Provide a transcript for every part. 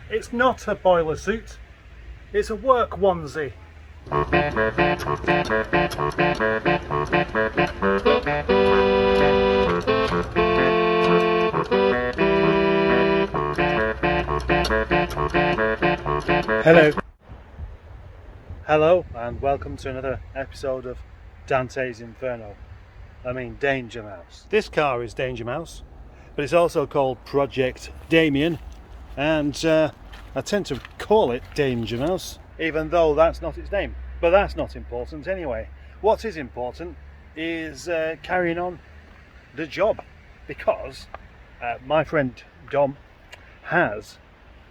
It's not a boiler suit, it's a work onesie. Hello. Hello and welcome to another episode of Dante's Inferno. I mean Danger Mouse. This car is Danger Mouse, but it's also called Project Damien, and I tend to call it Danger Mouse, even though that's not its name. But that's not important anyway. What is important is carrying on the job, because my friend Dom has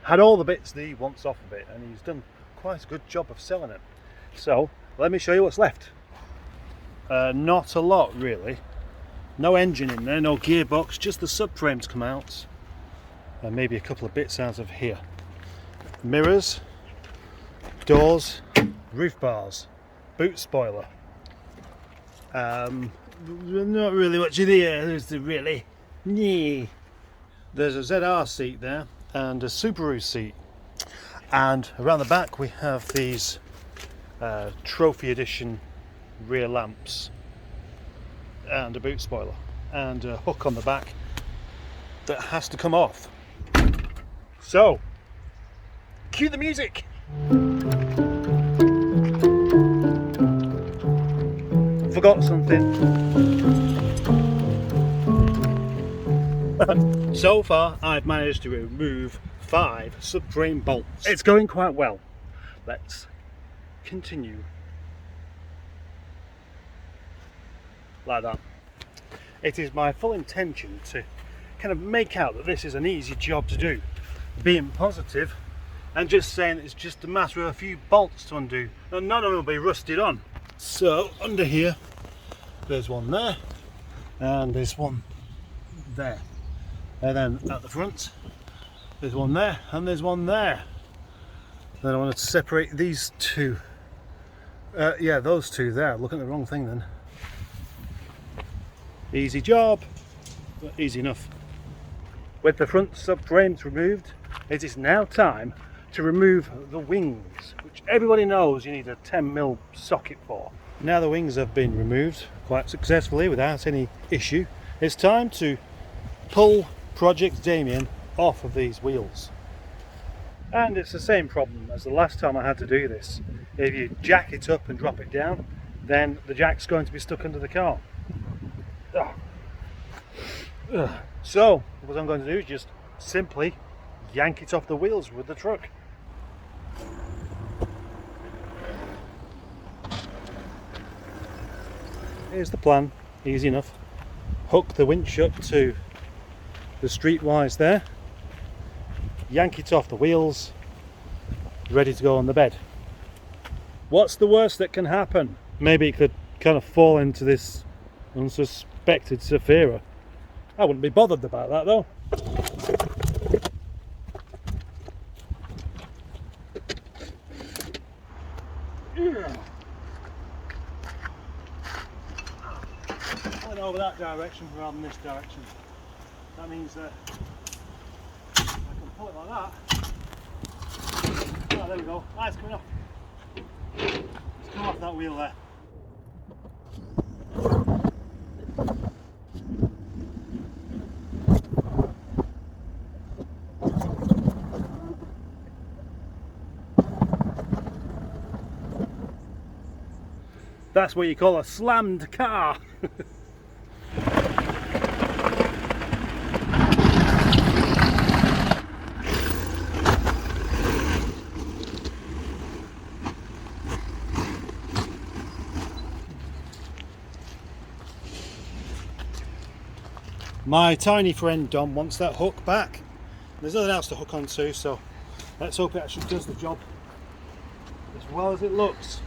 had all the bits that he wants off of it, and he's done quite a good job of selling it. So let me show you what's left. Not a lot really. No engine in there, no gearbox, just the subframe to come out, and maybe a couple of bits out of here. Mirrors, doors, roof bars, boot spoiler. Not really much in here, is there really? Yeah. There's a ZR seat there and a Subaru seat, and around the back we have these trophy edition rear lamps and a boot spoiler and a hook on the back that has to come off. So cue the music. Forgot something. So far I've managed to remove 5 subframe bolts. It's going quite well. Let's continue. Like that. It is my full intention to kind of make out that this is an easy job to do, being positive and just saying it's just a matter of a few bolts to undo, and none of them will be rusted on. So under here there's one there and there's one there, and then at the front there's one there and there's one there. Then I wanted to separate these two. Yeah, those two there. Look at the wrong thing then. Easy job, but easy enough. With the front subframes removed, it is now time to remove the wings, which everybody knows you need a 10mm socket for. Now the wings have been removed quite successfully without any issue, it's time to pull Project Damien off of these wheels. And it's the same problem as the last time I had to do this. If you jack it up and drop it down, then the jack's going to be stuck under the car. So what I'm going to do is just simply yank it off the wheels with the truck. Here's the plan, easy enough. Hook the winch up to the streetwise there, yank it off the wheels, ready to go on the bed. What's the worst that can happen? Maybe it could kind of fall into this unsuspected Zafira. I wouldn't be bothered about that though. I went over that direction rather than this direction. That means that I can pull it like that. Oh, there we go. Ah, it's coming off. It's come off that wheel there. That's what you call a slammed car. My tiny friend Dom wants that hook back. There's nothing else to hook onto, so let's hope it actually does the job as well as it looks.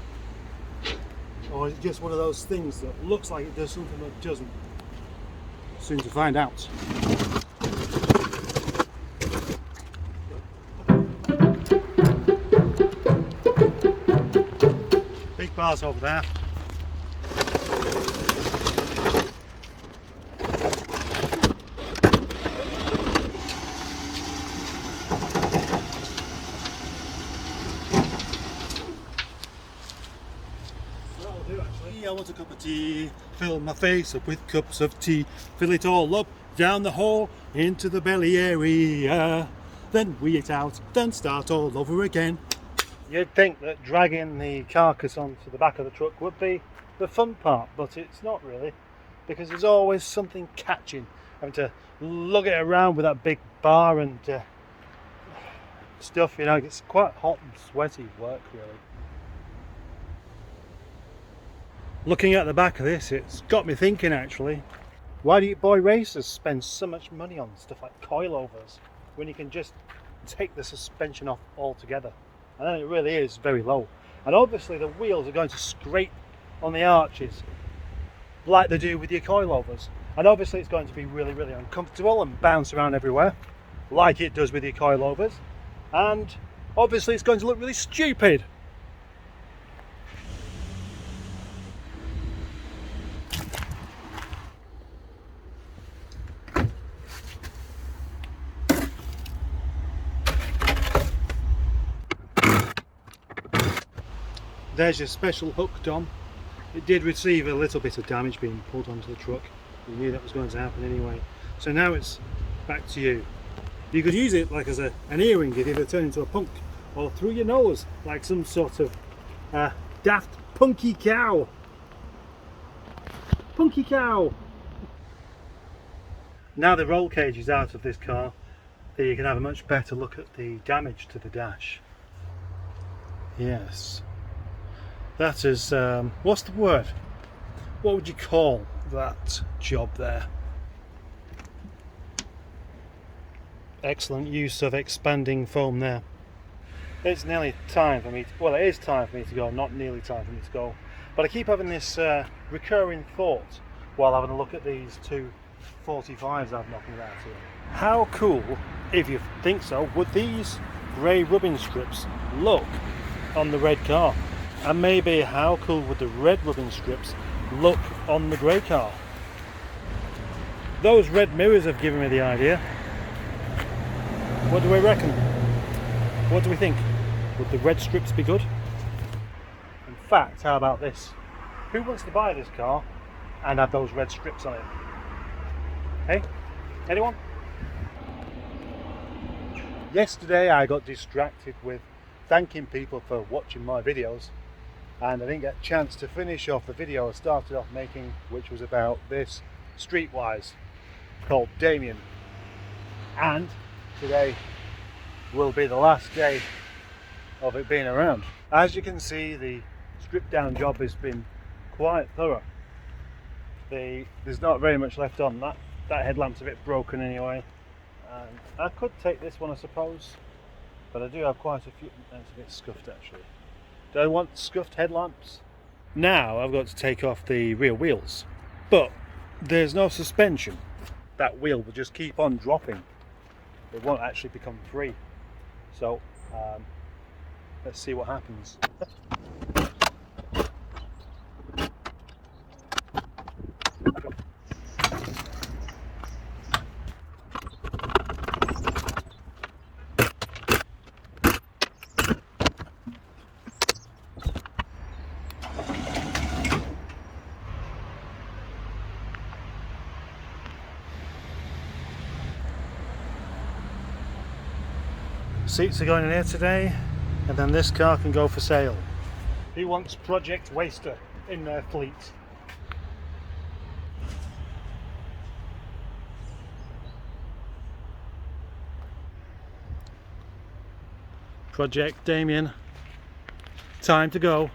Or is it just one of those things that looks like it does something but doesn't? Soon to find out. Big bars over there. I want a cup of tea. Fill my face up with cups of tea. Fill it all up, down the hole, into the belly area. Then we eat out, then start all over again. You'd think that dragging the carcass onto the back of the truck would be the fun part, but it's not really, because there's always something catching. Having to lug it around with that big bar and stuff, you know, it's quite hot and sweaty work really. Looking at the back of this, it's got me thinking actually, why do you boy racers spend so much money on stuff like coilovers when you can just take the suspension off altogether? And then it really is very low. And obviously the wheels are going to scrape on the arches like they do with your coilovers. And obviously it's going to be really, really uncomfortable and bounce around everywhere like it does with your coilovers. And obviously it's going to look really stupid. There's your special hook, Dom. It did receive a little bit of damage being pulled onto the truck. We knew that was going to happen anyway. So now it's back to you. You could use it like as an earring, you'd either turn into a punk, or through your nose like some sort of daft punky cow. Punky cow! Now the roll cage is out of this car, you can have a much better look at the damage to the dash. Yes. That is, what's the word? What would you call that job there? Excellent use of expanding foam there. It's nearly time for me to, well, it is time for me to go, not nearly time for me to go. But I keep having this recurring thought while having a look at these two 45s I've knocking around here. How cool, if you think so, would these grey rubbing strips look on the red car? And maybe how cool would the red rubbing strips look on the grey car? Those red mirrors have given me the idea. What do we reckon? What do we think? Would the red strips be good? In fact, how about this? Who wants to buy this car and have those red strips on it? Hey? Anyone? Yesterday I got distracted with thanking people for watching my videos, and I didn't get a chance to finish off the video I started off making, which was about this Streetwise called Damien. And today will be the last day of it being around. As you can see, the strip down job has been quite thorough. There's not very much left on. That headlamp's a bit broken anyway, and I could take this one I suppose, but I do have quite a few. That's a bit scuffed actually. Do I want scuffed headlamps? Now I've got to take off the rear wheels, but there's no suspension. That wheel will just keep on dropping. It won't actually become free. So let's see what happens. Seats are going in here today, and then this car can go for sale. Who wants Project Waster in their fleet? Project Damien, time to go.